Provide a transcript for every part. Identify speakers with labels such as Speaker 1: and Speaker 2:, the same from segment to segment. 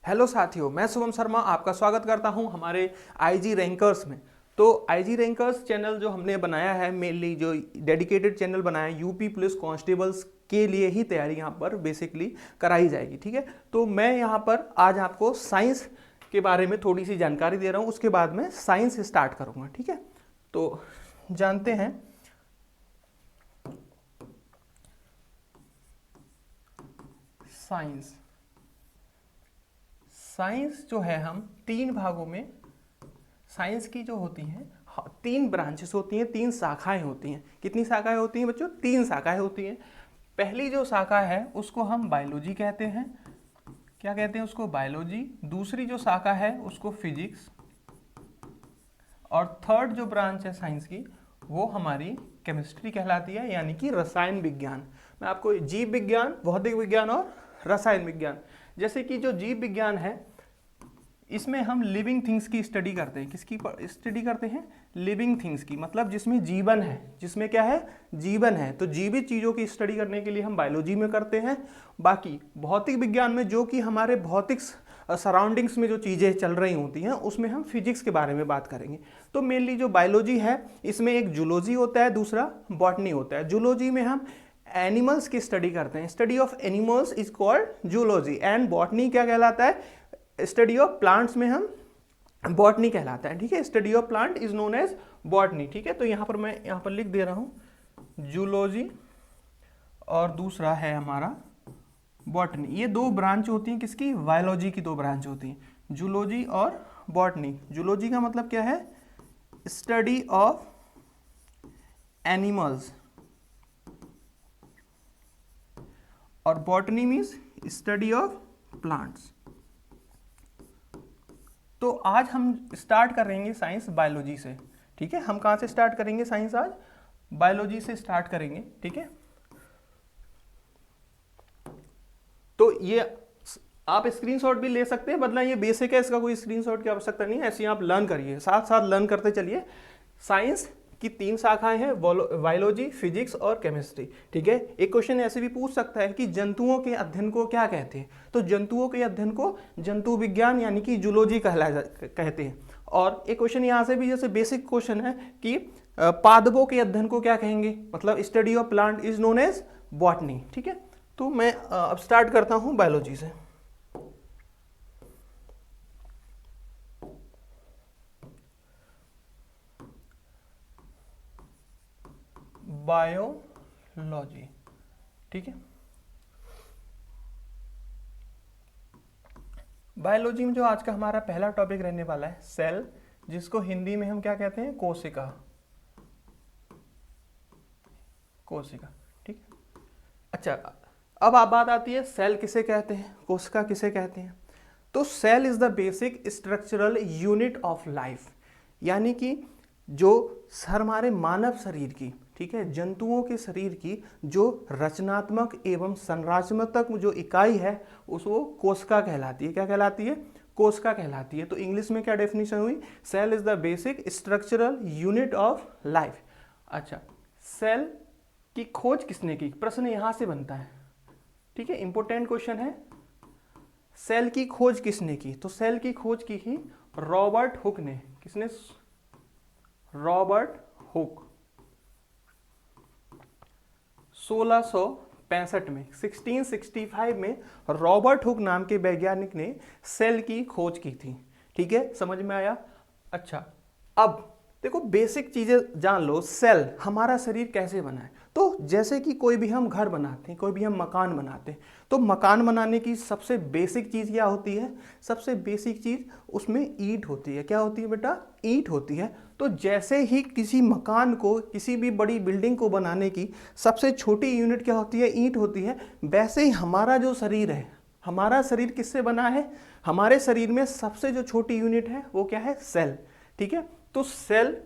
Speaker 1: Hello साथियों, मैं शुभम शर्मा आपका स्वागत करता हूं हमारे आईजी रैंकर्स में। तो आईजी रैंकर्स चैनल जो हमने बनाया है, मेनली जो डेडिकेटेड चैनल बनाया है यूपी पुलिस कांस्टेबल्स के लिए ही तैयारी यहाँ पर बेसिकली कराई जाएगी। ठीक है, तो मैं यहाँ पर आज आपको साइंस के बारे में थोड़ी सी जानकारी दे रहा हूँ, उसके बाद में साइंस स्टार्ट करूँगा। ठीक है, तो जानते हैं साइंस। साइंस जो है हम तीन भागों में, साइंस की जो होती हैं तीन ब्रांचेस होती हैं, तीन शाखाएं होती हैं। कितनी शाखाएं होती हैं बच्चों? तीन शाखाएं होती हैं। पहली जो शाखा है उसको हम बायोलॉजी कहते हैं। क्या कहते हैं उसको? बायोलॉजी। दूसरी जो शाखा है उसको फिजिक्स, और थर्ड जो ब्रांच है साइंस की वो हमारी केमिस्ट्री कहलाती है, यानी कि रसायन विज्ञान। मैं आपको जीव विज्ञान, भौतिक विज्ञान और रसायन विज्ञान, जैसे कि जो जीव विज्ञान है इसमें हम लिविंग थिंग्स की स्टडी करते हैं। किसकी स्टडी करते हैं? लिविंग थिंग्स की, मतलब जिसमें जीवन है, जिसमें क्या है? जीवन है। तो जीवित चीज़ों की स्टडी करने के लिए हम बायोलॉजी में करते हैं। बाकी भौतिक विज्ञान में जो कि हमारे भौतिक सराउंडिंग्स में जो चीज़ें चल रही होती हैं उसमें हम फिजिक्स के बारे में बात करेंगे। तो मेनली जो बायोलॉजी है इसमें एक जूलॉजी होता है, दूसरा बॉटनी होता है। जूलॉजी में हम एनिमल्स की स्टडी करते हैं, study of animals is called zoology. And botany क्या कहलाता है? स्टडी ऑफ प्लांट्स में हम बॉटनी कहलाता है। ठीक है, study of plant is known as botany. ठीक है, तो यहाँ पर मैं यहाँ पर लिख दे रहा हूँ जूलॉजी और दूसरा है हमारा बॉटनी। ये दो ब्रांच होती हैं किसकी? बायोलॉजी की दो ब्रांच होती हैं, जूलॉजी और बॉटनी। जूलॉजी का मतलब क्या है? स्टडी ऑफ एनिमल्स, और botany means study of plants. तो आज हम स्टार्ट करेंगे साइंस बायोलॉजी से। ठीक है, हम कहाँ से स्टार्ट करेंगे साइंस? आज बायोलॉजी से स्टार्ट करेंगे। ठीक है, तो ये आप स्क्रीनशॉट भी ले सकते हैं, मतलब ये बेसिक है, इसका कोई स्क्रीनशॉट की आवश्यकता नहीं है, ऐसे ही आप लर्न करिए, साथ साथ लर्न करते चलिए। साइंस की तीन शाखाएं हैं, बायोलॉजी, फिजिक्स और केमिस्ट्री। ठीक है, एक क्वेश्चन ऐसे भी पूछ सकता है कि जंतुओं के अध्ययन को क्या कहते हैं? तो जंतुओं के अध्ययन को जंतु विज्ञान यानी कि जूलॉजी कहते हैं। और एक क्वेश्चन यहाँ से भी जैसे बेसिक क्वेश्चन है कि पादपों के अध्ययन को क्या कहेंगे? मतलब study of plant is known as botany. ठीक है, तो मैं अब स्टार्ट करता हूँ बायोलॉजी से। बायोलॉजी। ठीक है, बायोलॉजी में जो आज का हमारा पहला टॉपिक रहने वाला है सेल, जिसको हिंदी में हम क्या कहते हैं? कोशिका। कोशिका। ठीक है, अच्छा, अब आप बात आती है सेल किसे कहते हैं, कोशिका किसे कहते हैं? तो cell is the basic structural unit of life, यानी कि जो हमारे मानव शरीर की, ठीक है, जंतुओं के शरीर की जो रचनात्मक एवं संरचनात्मक जो इकाई है उसको कोशिका कहलाती है। क्या कहलाती है? कोशिका कहलाती है। तो इंग्लिश में क्या डेफिनेशन हुई? Cell is the basic structural unit of life. अच्छा, सेल की खोज किसने की? प्रश्न यहां से बनता है। ठीक है, इंपॉर्टेंट क्वेश्चन है, सेल की खोज किसने की? तो सेल की खोज की ही रॉबर्ट हुक ने। किसने? Robert Hooke. 1665 में, 1665 में रॉबर्ट हुक नाम के वैज्ञानिक ने सेल की खोज की थी। ठीक है, समझ में आया? अच्छा, अब देखो बेसिक चीजें जान लो। सेल, हमारा शरीर कैसे बना है? तो जैसे कि कोई भी हम घर बनाते हैं, कोई भी हम मकान बनाते हैं, तो मकान बनाने की सबसे बेसिक चीज क्या होती है? सबसे बेसिक चीज उसमें ईंट होती है। क्या होती है बेटा? ईंट होती है। तो जैसे ही किसी मकान को, किसी भी बड़ी बिल्डिंग को बनाने की सबसे छोटी यूनिट क्या होती है? ईंट होती है। वैसे ही हमारा जो शरीर है, हमारा शरीर किससे बना है? हमारे शरीर में सबसे जो छोटी यूनिट है वो क्या है? सेल। ठीक है, तो सेल,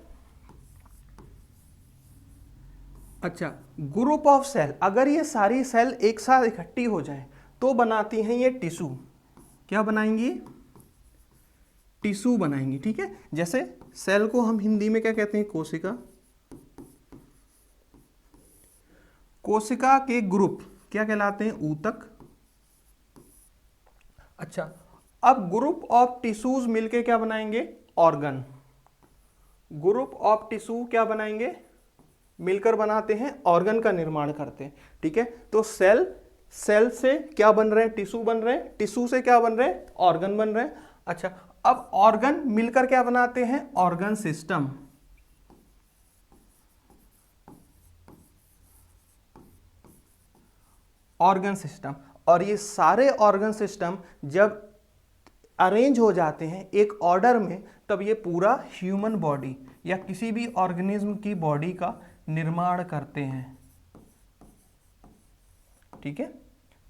Speaker 1: अच्छा, ग्रुप ऑफ सेल, अगर ये सारी सेल एक साथ इकट्ठी हो जाए तो बनाती हैं ये टिश्यू। क्या बनाएंगी? टिश्यू बनाएंगी। ठीक है, जैसे सेल को हम हिंदी में क्या कहते हैं? कोशिका। कोशिका के ग्रुप क्या कहलाते हैं? ऊतक। अच्छा, अब ग्रुप ऑफ टिश्यूज मिलके क्या बनाएंगे, ऑर्गन। ग्रुप ऑफ टिश्यू क्या बनाएंगे, मिलकर बनाते हैं ऑर्गन का निर्माण करते हैं। ठीक है, तो सेल से क्या बन रहे हैं, टिश्यू बन रहे हैं, टिश्यू से क्या बन रहे हैं, ऑर्गन बन रहे हैं। अच्छा, अब ऑर्गन मिलकर क्या बनाते हैं, ऑर्गन सिस्टम। ऑर्गन सिस्टम, और ये सारे ऑर्गन सिस्टम जब अरेंज हो जाते हैं एक ऑर्डर में, तब ये पूरा ह्यूमन बॉडी या किसी भी ऑर्गेनिज्म की बॉडी का निर्माण करते हैं। ठीक है,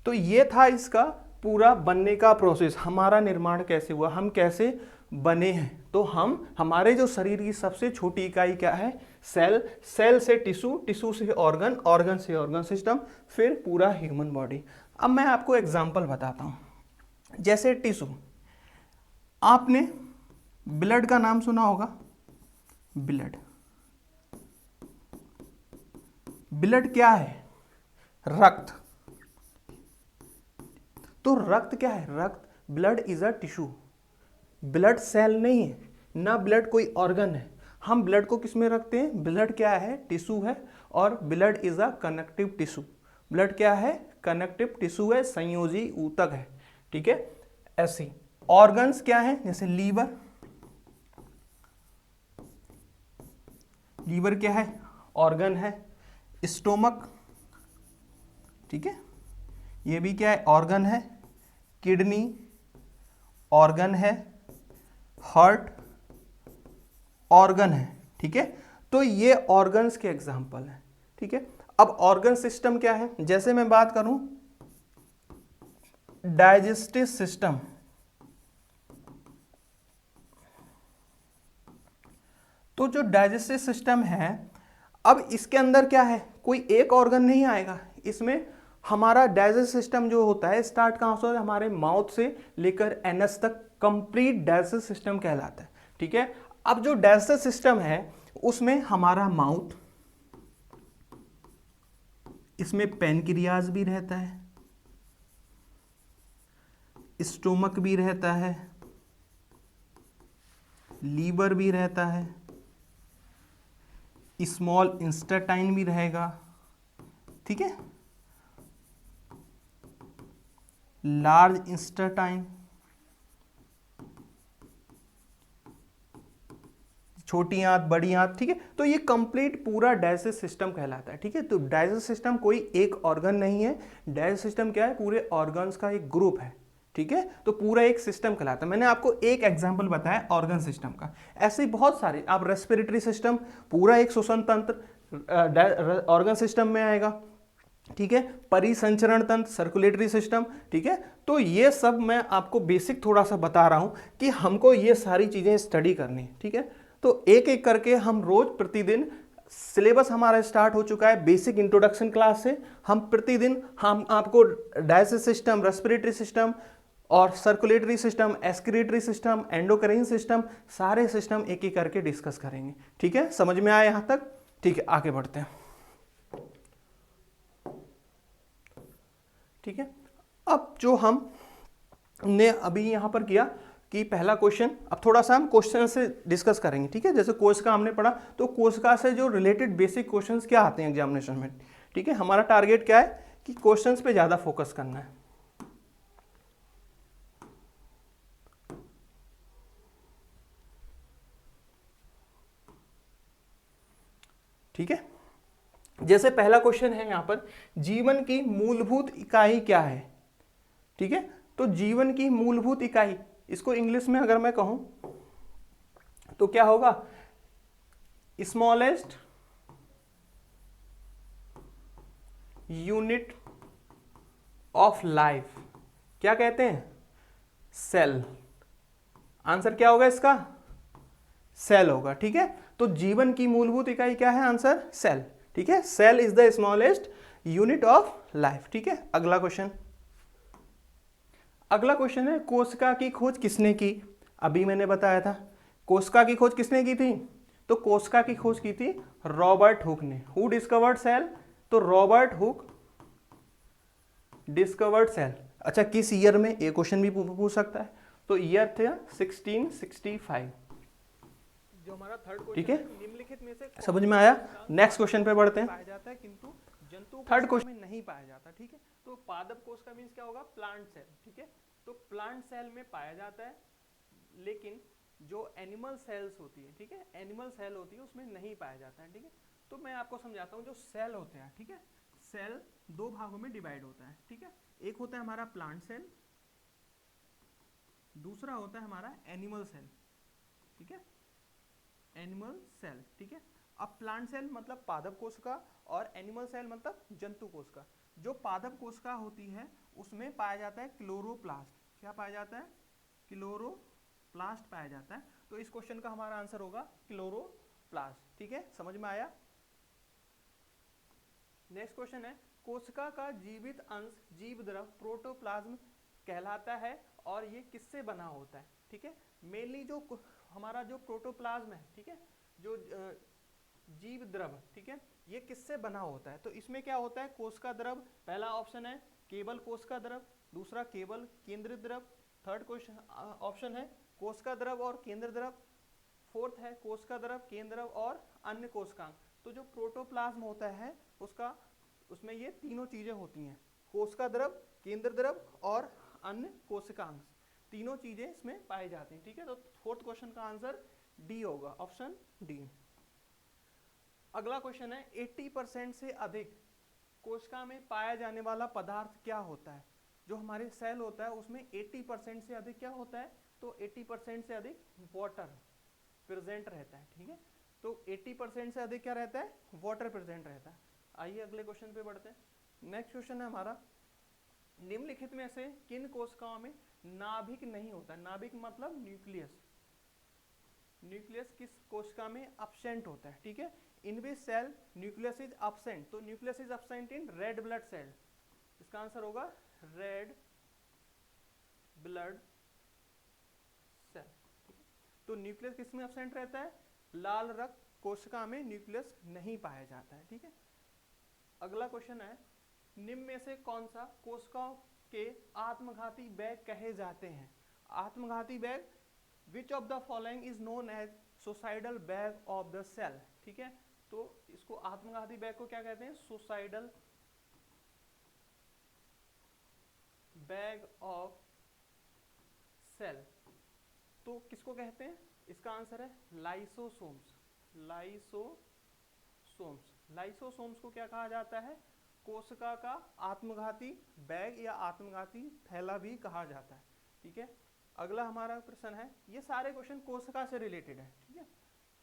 Speaker 1: तो ये था इसका पूरा बनने का प्रोसेस, हमारा निर्माण कैसे हुआ, हम कैसे बने हैं। तो हमारे जो शरीर की सबसे छोटी इकाई क्या है, सेल, सेल से टिश्यू, टिश्यू से ऑर्गन, ऑर्गन से ऑर्गन सिस्टम, फिर पूरा ह्यूमन बॉडी। अब मैं आपको एग्जांपल बताता हूं। जैसे टिश्यू, आपने ब्लड का नाम सुना होगा, ब्लड। ब्लड क्या है, रक्त। तो रक्त क्या है, रक्त, blood is a tissue. Blood cell नहीं है ना, ब्लड कोई ऑर्गन है। हम ब्लड को किस में रखते हैं, ब्लड क्या है, टिश्यू है, और blood is a connective tissue. Blood क्या है, कनेक्टिव टिश्यू है, संयोजी ऊतक है। ठीक है, ऐसी ऑर्गन्स क्या है, जैसे लीवर। लीवर क्या है, ऑर्गन है। स्टोमक, ठीक है, ये भी क्या है, ऑर्गन है। किडनी ऑर्गन है। हार्ट ऑर्गन है। ठीक है, तो ये ऑर्गन्स के एग्जाम्पल हैं। ठीक है, अब ऑर्गन सिस्टम क्या है, जैसे मैं बात करूं डाइजेस्टिव सिस्टम, तो जो डाइजेस्टिव सिस्टम है, अब इसके अंदर क्या है, कोई एक ऑर्गन नहीं आएगा इसमें। हमारा डाइजेस्टिव सिस्टम जो होता है स्टार्ट कहां से होता है, हमारे माउथ से लेकर एनस तक कंप्लीट डाइजेस्टिव सिस्टम कहलाता है। ठीक है, अब जो डाइजेस्टिव सिस्टम है उसमें हमारा माउथ, इसमें पैनक्रियाज भी रहता है, स्टोमक भी रहता है, लीवर भी रहता है, स्मॉल इंस्टेटाइन भी रहेगा। ठीक है, लार्ज इंस्टेटाइन, छोटी आंत, बड़ी आंत। ठीक है, तो ये कंप्लीट पूरा डाइजेस्टिव सिस्टम कहलाता है। ठीक है, तो डाइजेस्टिव सिस्टम कोई एक ऑर्गन नहीं है, डाइजेस्टिव सिस्टम क्या है, पूरे ऑर्गन्स का एक ग्रुप है। ठीक है, तो पूरा एक सिस्टम कहलाता है। मैंने आपको एक एग्जांपल बताया ऑर्गन सिस्टम का, ऐसे ही बहुत सारे। आप रेस्पिरेटरी सिस्टम, पूरा एक श्वसन तंत्र ऑर्गन सिस्टम में आएगा। ठीक है, परिसंचरण तंत्र, सर्कुलेटरी सिस्टम। ठीक है, तो ये सब मैं आपको बेसिक थोड़ा सा बता रहा हूं कि हमको ये सारी चीजें स्टडी करनी है। ठीक है, तो एक एक करके हम रोज प्रतिदिन, सिलेबस हमारा स्टार्ट हो चुका है बेसिक इंट्रोडक्शन क्लास से। हम प्रतिदिन हम आपको डाइजेस्टिव सिस्टम, रेस्पिरेटरी सिस्टम और circulatory system, excretory system, endocrine system, सारे सिस्टम एक एक करके डिस्कस करेंगे। ठीक है, समझ में आया यहां तक? ठीक है, आगे बढ़ते हैं। ठीक है, अब जो हमने अभी यहां पर किया कि पहला क्वेश्चन, अब थोड़ा सा हम क्वेश्चन से डिस्कस करेंगे। ठीक है, जैसे कोशिका हमने पढ़ा, तो कोशिका से जो रिलेटेड बेसिक क्वेश्चंस क्या आते हैं एग्जामिनेशन में। ठीक है, हमारा टारगेट क्या है कि क्वेश्चंस पे ज्यादा फोकस करना है। ठीक है, जैसे पहला क्वेश्चन है यहां पर, जीवन की मूलभूत इकाई क्या है। ठीक है, तो जीवन की मूलभूत इकाई, इसको इंग्लिश में अगर मैं कहूं तो क्या होगा, स्मॉलेस्ट यूनिट ऑफ लाइफ। क्या कहते हैं, सेल। आंसर क्या होगा इसका, सेल होगा। ठीक है, तो जीवन की मूलभूत इकाई क्या है, आंसर सेल। ठीक है, cell is the smallest unit of life. ठीक है, अगला क्वेश्चन, अगला क्वेश्चन है कोशिका की खोज किसने की। अभी मैंने बताया था कोशिका की खोज किसने की थी, तो कोशिका की खोज की थी रॉबर्ट हुक ने। हु डिस्कवर्ड सेल, तो रॉबर्ट हुक डिस्कवर्ड सेल। अच्छा, किस ईयर में, ये क्वेश्चन भी पूछ सकता है। तो ईयर था 1665। जो हमारा थर्ड क्वेश्चन
Speaker 2: ठीक है,
Speaker 1: निम्नलिखित में से
Speaker 2: समझ में आया। नेक्स्ट क्वेश्चन पे बढ़ते हैं।
Speaker 1: पाया जाता है किंतु जंतु
Speaker 2: थर्ड
Speaker 1: कोशिका में नहीं पाया जाता। ठीक है, तो पादप कोश का मीन्स क्या होगा, प्लांट सेल। ठीक है, तो प्लांट सेल में पाया जाता है, लेकिन जो एनिमल सेल्स होती है, ठीक है, एनिमल सेल होती है उसमें नहीं पाया जाता है। ठीक है, तो मैं आपको समझाता हूँ। जो सेल होते हैं, ठीक है, सेल दो भागों में डिवाइड होता है। ठीक है, एक होता है हमारा प्लांट सेल, दूसरा होता है हमारा एनिमल सेल। ठीक है, एनिमल सेल। ठीक है, अब प्लांट सेल मतलब पादप कोशिका और एनिमल सेल मतलब जंतु कोशिका। जो पादप कोशिका होती है उसमें पाया जाता है क्लोरोप्लास्ट। क्या पाया जाता है, क्लोरोप्लास्ट पाया जाता है। तो इस क्वेश्चन का हमारा आंसर होगा क्लोरोप्लास्ट। ठीक है, समझ में आया। नेक्स्ट क्वेश्चन है, कोशिका का जीवित अंश जीव द्रव प्रोटोप्लाज्म कहलाता है और ये किससे बना होता है। ठीक है, मेनली जो हमारा जो प्रोटोप्लाज्म है, ठीक है, जो जीव द्रव, ठीक है, ये किससे बना होता है। तो इसमें क्या होता है, कोशिका द्रव, पहला ऑप्शन है केवल कोशिका द्रव, दूसरा केवल केंद्रीय द्रव, थर्ड क्वेश्चन ऑप्शन है कोशिका द्रव और केंद्र द्रव, फोर्थ है कोशिका द्रव, केंद्र द्रव और अन्य कोशिकांग। तो जो प्रोटोप्लाज्म होता है उसका, उसमें ये तीनों चीजें होती हैं, कोशिका द्रव, केंद्र द्रव और अन्य कोशिकांग, तीनों चीजें इसमें पाई जाती हैं। ठीक है, तो फोर्थ क्वेश्चन का आंसर डी होगा, ऑप्शन डी। अगला क्वेश्चन है, 80% से अधिक कोशिका में पाया जाने वाला पदार्थ क्या होता है। जो हमारे सेल होता है उसमें 80% से अधिक क्या होता है, तो 80% से अधिक वाटर प्रेजेंट रहता है। ठीक है, तो 80% से अधिक क्या रहता है, वाटर प्रेजेंट रहता है। आइए अगले क्वेश्चन पे बढ़ते हैं। नेक्स्ट क्वेश्चन है हमारा, निम्नलिखित में से किन कोशिकाओं में नाभिक नहीं होता। नाभिक मतलब न्यूक्लियस, न्यूक्लियस किस कोशिका में अब्सेंट होता है। ठीक है, in which cell nucleus is absent, तो nucleus is absent in red blood cell. इसका आंसर होगा रेड ब्लड सेल। ठीक है, तो न्यूक्लियस किस में अब्सेंट रहता है, लाल रक्त कोशिका में न्यूक्लियस नहीं पाया जाता है। ठीक है, अगला क्वेश्चन है, निम्न में से कौन सा कोशिकाओं के आत्मघाती बैग कहे जाते हैं। आत्मघाती bag, which of the following is known as suicidal bag of the cell. ठीक है, तो इसको आत्मघाती बैग को क्या कहते हैं, सुसाइडल बैग ऑफ सेल। तो किसको कहते हैं, इसका आंसर है लाइसोसोम्स। लाइसोसोम्स, लाइसोसोम्स को क्या कहा जाता है, कोशिका का आत्मघाती बैग या आत्मघाती थैला भी कहा जाता है। ठीक है, अगला हमारा प्रश्न है, ये सारे क्वेश्चन कोशिका से रिलेटेड है। ठीक है,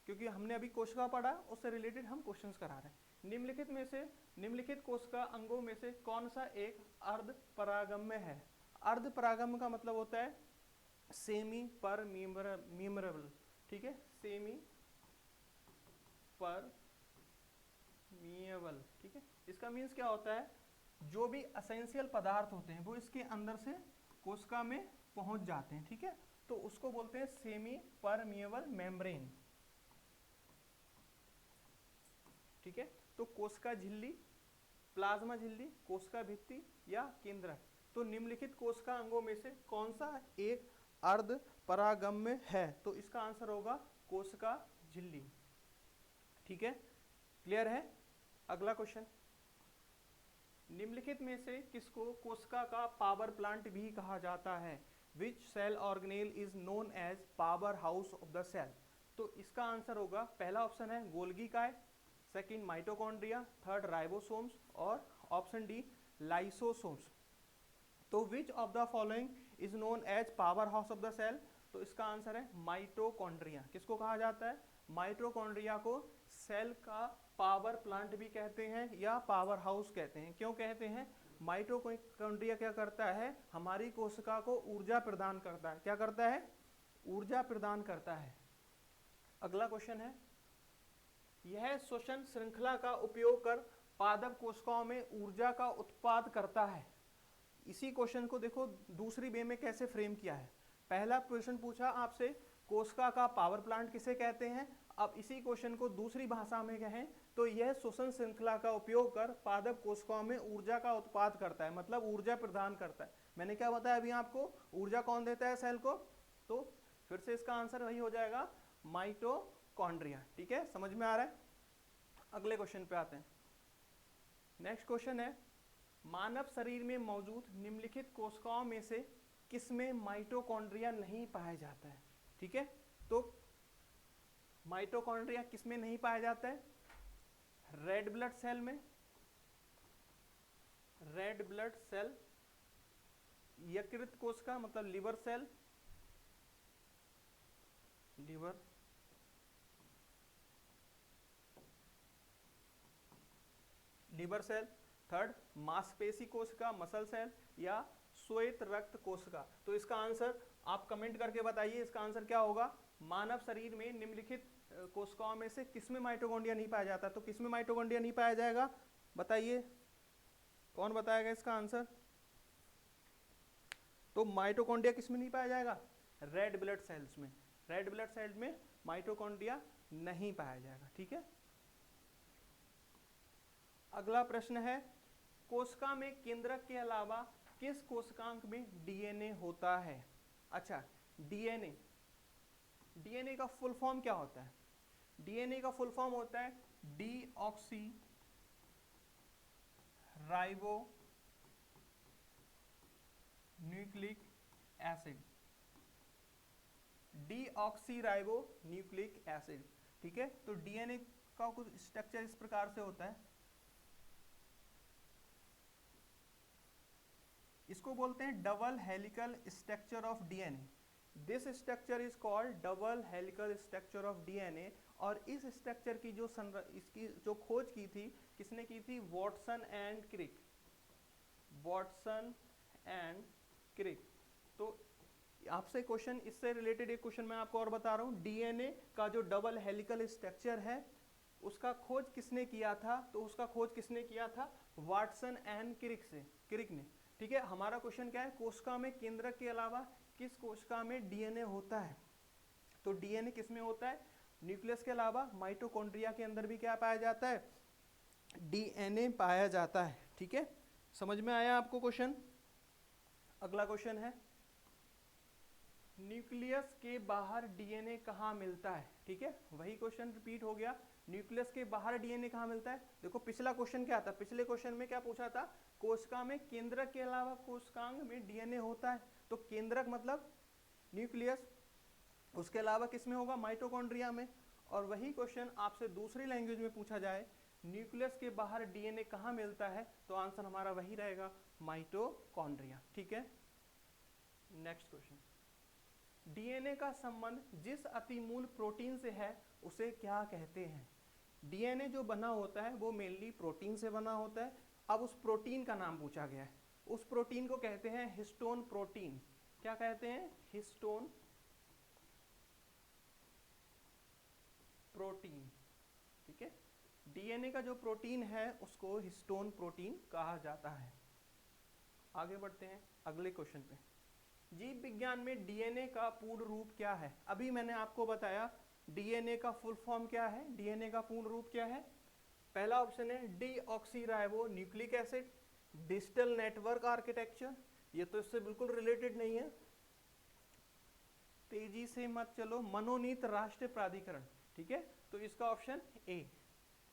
Speaker 1: क्योंकि हमने अभी कोशिका पढ़ा, उससे रिलेटेड हम क्वेश्चंस करा रहे हैं। निम्नलिखित में से, निम्नलिखित कोशिका अंगों में से कौन सा एक अर्ध परागम्य है। अर्ध परागम्य का मतलब होता है सेमी परमीएबल। ठीक है, सेमी परमीएबल। ठीक है, इसका मीन्स क्या होता है, जो भी असेंशियल पदार्थ होते हैं वो इसके अंदर से कोशिका में पहुंच जाते हैं। ठीक है, तो उसको बोलते हैं सेमी परमीएबल मेम्ब्रेन। ठीक है, तो कोशिका झिल्ली, प्लाज्मा झिल्ली, कोशिका भित्ति या केंद्रक। तो निम्नलिखित कोशिका अंगों में से कौन सा एक अर्ध परागम्य है, तो इसका आंसर होगा कोशिका झिल्ली। ठीक है, क्लियर है। अगला क्वेश्चन, निम्नलिखित में से किसको कोशिका का पावर प्लांट भी कहा जाता है। Which cell organelle is known as power house of the cell. तो इसका आंसर होगा, पहला ऑप्शन है गोल्गी काय, सेकंड माइटोकॉन्ड्रिया, थर्ड राइबोसोम्स और ऑप्शन डी लाइसोसोम्स। तो which of the following is known as power house of the cell, तो इसका आंसर है माइटोकॉन्ड्रिया। किसको कहा जाता है, माइटोकॉन्ड्रिया को सेल का पावर प्लांट भी कहते हैं या पावर हाउस कहते हैं। क्यों कहते हैं, माइटोकॉन्ड्रिया क्या करता है, हमारी कोशिका को ऊर्जा प्रदान करता है। क्या करता है, ऊर्जा प्रदान करता है। अगला क्वेश्चन है, यह श्वसन श्रृंखला का उपयोग कर पादप कोशिकाओं में ऊर्जा का उत्पाद करता है। इसी क्वेश्चन को देखो दूसरी वे में कैसे फ्रेम किया है। पहला क्वेश्चन पूछा आपसे कोशिका का पावर प्लांट किसे कहते हैं, अब इसी क्वेश्चन को दूसरी भाषा में कहें तो यह श्वसन श्रृंखला का उपयोग कर पादप कोशिकाओं में ऊर्जा का उत्पाद करता है, मतलब ऊर्जा प्रदान करता है। मैंने क्या बताया अभी आपको, ऊर्जा कौन देता है सेल को, तो फिर से इसका आंसर वही हो जाएगा माइटोकॉन्ड्रिया। ठीक है, समझ में आ रहा है। अगले क्वेश्चन पे आते हैं। नेक्स्ट क्वेश्चन है, मानव शरीर में मौजूद निम्नलिखित कोशिकाओं में से किसमें माइटोकॉन्ड्रिया नहीं पाया जाता है। ठीक है, तो माइटोकॉन्ड्रिया किसमें नहीं पाया जाता है, रेड ब्लड सेल में, रेड ब्लड सेल, यकृत कोशिका मतलब liver cell, liver, liver cell, third मांसपेशी कोशिका मसल सेल, या श्वेत रक्त कोशिका। तो इसका आंसर आप कमेंट करके बताइए, इसका आंसर क्या होगा। मानव शरीर में निम्नलिखित कोशिकाओं में से किसमें माइटोकॉन्ड्रिया नहीं पाया जाता, तो किसमें माइटोकॉन्ड्रिया नहीं पाया जाएगा, बताइए कौन बताएगा इसका आंसर। तो माइटोकॉन्ड्रिया किसमें नहीं पाया जाएगा, रेड ब्लड सेल्स में, रेड ब्लड सेल में माइटोकॉन्ड्रिया नहीं पाया जाएगा। ठीक है, अगला प्रश्न है, कोशिका में केंद्रक के अलावा किस कोशिकांग में डीएनए होता है। अच्छा, डीएनए, डीएनए का फुल फॉर्म क्या होता है, डीएनए का फुल फॉर्म होता है deoxy ribo nucleic acid, deoxy ribo nucleic acid. ठीक है, तो डीएनए का कुछ स्ट्रक्चर इस प्रकार से होता है, इसको बोलते हैं double helical structure of DNA. This structure is called double helical structure of DNA. और इस स्ट्रक्चर की जो इसकी जो खोज की थी, किसने की थी, Watson and Crick, Watson and Crick. तो आपसे क्वेश्चन, इससे रिलेटेड एक क्वेश्चन मैं आपको और बता रहा हूँ, डीएनए का जो डबल हेलिकल स्ट्रक्चर है उसका खोज किसने किया था, तो उसका खोज किसने किया था, वॉटसन एंड क्रिक से, क्रिक ने। ठीक है, हमारा क्वेश्चन क्या है, कोशिका में केंद्रक के अलावा किस कोशिका में डीएनए होता है। तो डीएनए किसमें होता है, न्यूक्लियस के अलावा माइटोकॉन्ड्रिया के अंदर भी क्या पाया जाता है, डीएनए पाया जाता है। ठीक है, समझ में आया आपको क्वेश्चन। अगला क्वेश्चन है, न्यूक्लियस के बाहर डीएनए कहाँ मिलता है। ठीक है, वही क्वेश्चन रिपीट हो गया, न्यूक्लियस के बाहर डीएनए कहाँ मिलता है। देखो पिछला क्वेश्चन क्या था, पिछले क्वेश्चन में क्या पूछा था, कोशिका में केंद्रक के अलावा कोशिकांग में डीएनए होता है। तो केंद्रक मतलब न्यूक्लियस, उसके अलावा किस में होगा, माइटोकॉन्ड्रिया में। और वही क्वेश्चन आपसे दूसरी लैंग्वेज में पूछा जाए, न्यूक्लियस के बाहर डीएनए कहाँ मिलता है, तो आंसर हमारा वही रहेगा, माइटोकॉन्ड्रिया। ठीक है, नेक्स्ट क्वेश्चन, डीएनए का संबंध जिस अतिमूल प्रोटीन से है उसे क्या कहते हैं। डीएनए जो बना होता है वो मेनली प्रोटीन से बना होता है। अब उस प्रोटीन का नाम पूछा गया है, उस प्रोटीन को कहते हैं हिस्टोन प्रोटीन। क्या कहते हैं, हिस्टोन प्रोटीन। ठीक है, डीएनए का जो प्रोटीन है उसको हिस्टोन प्रोटीन कहा जाता है। आगे बढ़ते हैं अगले क्वेश्चन पे, जीव विज्ञान में डीएनए का पूर्ण रूप क्या है। अभी मैंने आपको बताया डीएनए का फुल फॉर्म क्या है, डीएनए का पूर्ण रूप क्या है। पहला ऑप्शन है deoxyribo nucleic acid, digital network architecture, ये तो इससे बिल्कुल रिलेटेड नहीं है, तेजी से मत चलो, मनोनीत राष्ट्रीय प्राधिकरण। ठीक है, तो इसका option A,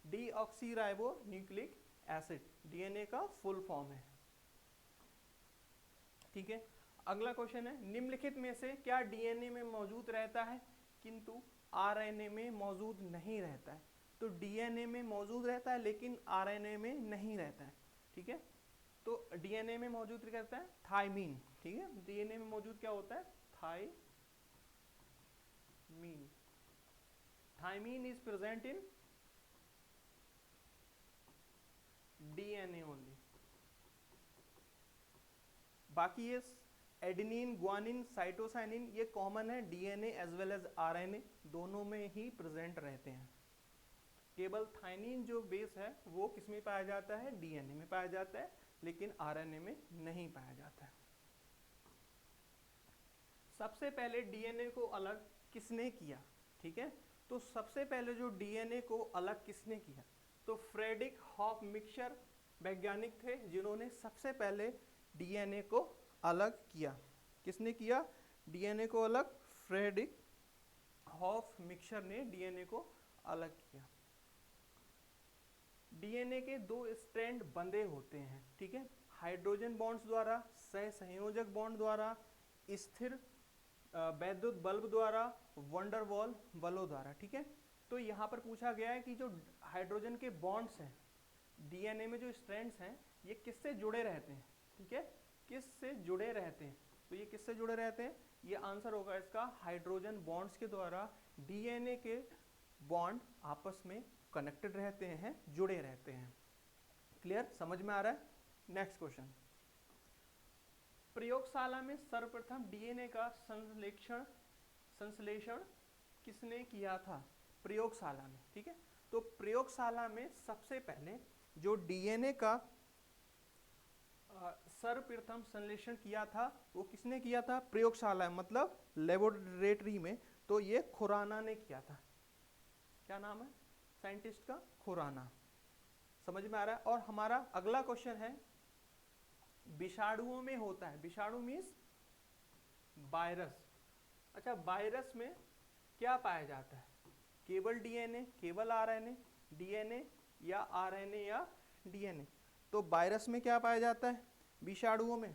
Speaker 1: deoxyribo nucleic acid DNA का फुल फॉर्म है। ठीक है, अगला क्वेश्चन है, निम्नलिखित में से क्या डीएनए में मौजूद रहता है किंतु आरएनए में मौजूद नहीं रहता है। तो डीएनए में मौजूद रहता है लेकिन आरएनए में नहीं रहता है। ठीक है, तो डीएनए में मौजूद रहता है थायमीन। ठीक है, डीएनए में मौजूद क्या होता है, thymine. Thymine is present in DNA only. बाकी ये एडेनिन, ग्वानिन, साइटोसाइनिन ये कॉमन है DNA as well as RNA, दोनों में ही प्रेजेंट रहते हैं। केवल थाइनिन जो बेस है वो किसमें पाया जाता है, डीएनए में पाया जाता है, लेकिन आरएनए में नहीं पाया जाता है। सबसे पहले डीएनए को अलग किसने किया। ठीक है, तो सबसे पहले जो डीएनए को अलग किसने किया, तो फ्रेडरिक हॉफ मिक्सर वैज्ञानिक थे जिन्होंने सबसे पहले डीएनए को अलग किया। किसने किया डीएनए को अलग? फ्रेडरिक हॉफ मिक्सर ने डीएनए को अलग किया। डीएनए के दो स्ट्रैंड बंधे होते हैं, ठीक है, हाइड्रोजन बॉन्ड्स द्वारा, सहसंयोजक बॉन्ड द्वारा, स्थिर वैद्युत बल्ब द्वारा, वंडरवॉल बलों द्वारा, ठीक है। तो यहाँ पर पूछा गया है कि जो हाइड्रोजन के बॉन्ड्स हैं, डीएनए में जो स्ट्रैंड्स हैं, ये किससे जुड़े रहते हैं, ठीक है, किससे जुड़े रहते हैं? तो ये किससे जुड़े रहते हैं? ये आंसर होगा इसका हाइड्रोजन बॉन्ड्स के द्वारा डीएनए के बॉन्ड आपस में कनेक्टेड रहते हैं, जुड़े रहते हैं। क्लियर, समझ में आ रहा है? नेक्स्ट क्वेश्चन, प्रयोगशाला में सर्वप्रथम डीएनए का संश्लेषण किसने किया था? प्रयोगशाला में, ठीक है। तो प्रयोगशाला में सबसे पहले जो डीएनए का सर्वप्रथम संश्लेषण किया था वो किसने किया था? प्रयोगशाला मतलब लेबोरेटरी में। तो ये खुराना ने किया था। क्या नाम है साइंटिस्ट का? खुराना। समझ में आ रहा है? और हमारा अगला क्वेश्चन है, विषाणुओं में होता है, विषाणु मीन्स वायरस। अच्छा, वायरस में क्या पाया जाता है? केवल डीएनए, केवल आरएनए, डीएनए या आरएनए या डीएनए? तो वायरस में क्या पाया जाता है? विषाणुओं में।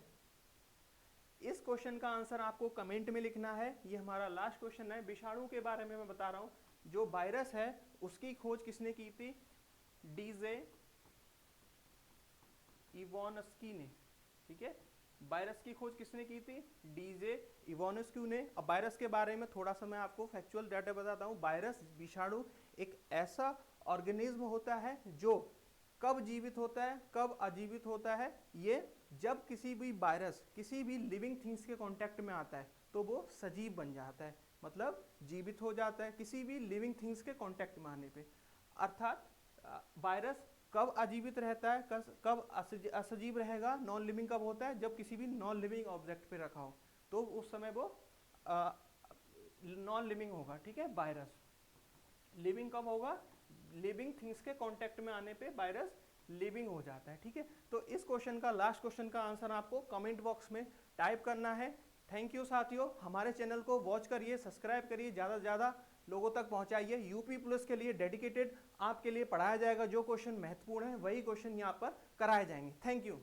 Speaker 1: इस क्वेश्चन का आंसर आपको कमेंट में लिखना है। ये हमारा लास्ट क्वेश्चन है। विषाणु के बारे में मैं बता रहा हूं। जो वायरस है उसकी खोज किसने की थी? डीजे इवोनस्की ने, ठीक है। वायरस की खोज किसने की थी? डीजे इवोनस्की ने। अब वायरस के बारे में थोड़ा सा मैं आपको फैक्चुअल डाटा बताता हूँ। वायरस, विषाणु एक ऐसा ऑर्गेनिज्म होता है जो कब जीवित होता है, कब अजीवित होता है। ये जब किसी भी वायरस किसी भी लिविंग थिंग्स के कांटेक्ट में आता है तो वो सजीव बन जाता है, मतलब जीवित हो जाता है किसी भी लिविंग थिंग्स के कांटेक्ट में आने पे। अर्थात वायरस कब अजीवित रहता है, कब असजीव रहेगा, नॉन लिविंग कब होता है? जब किसी भी नॉन लिविंग ऑब्जेक्ट पे रखा हो तो उस समय वो नॉन लिविंग होगा, ठीक है। वायरस लिविंग कब होगा? लिविंग थिंग्स के कांटेक्ट में आने पे वायरस लिविंग हो जाता है, ठीक है। तो इस क्वेश्चन का, लास्ट क्वेश्चन का आंसर आपको कमेंट बॉक्स में टाइप करना है। थैंक यू साथियों, हमारे चैनल को वॉच करिए, सब्सक्राइब करिए, ज़्यादा से ज़्यादा लोगों तक पहुंचाइए। यूपी पुलिस के लिए डेडिकेटेड आपके लिए पढ़ाया जाएगा। जो क्वेश्चन महत्वपूर्ण है वही क्वेश्चन यहाँ पर कराए जाएंगे। Thank you.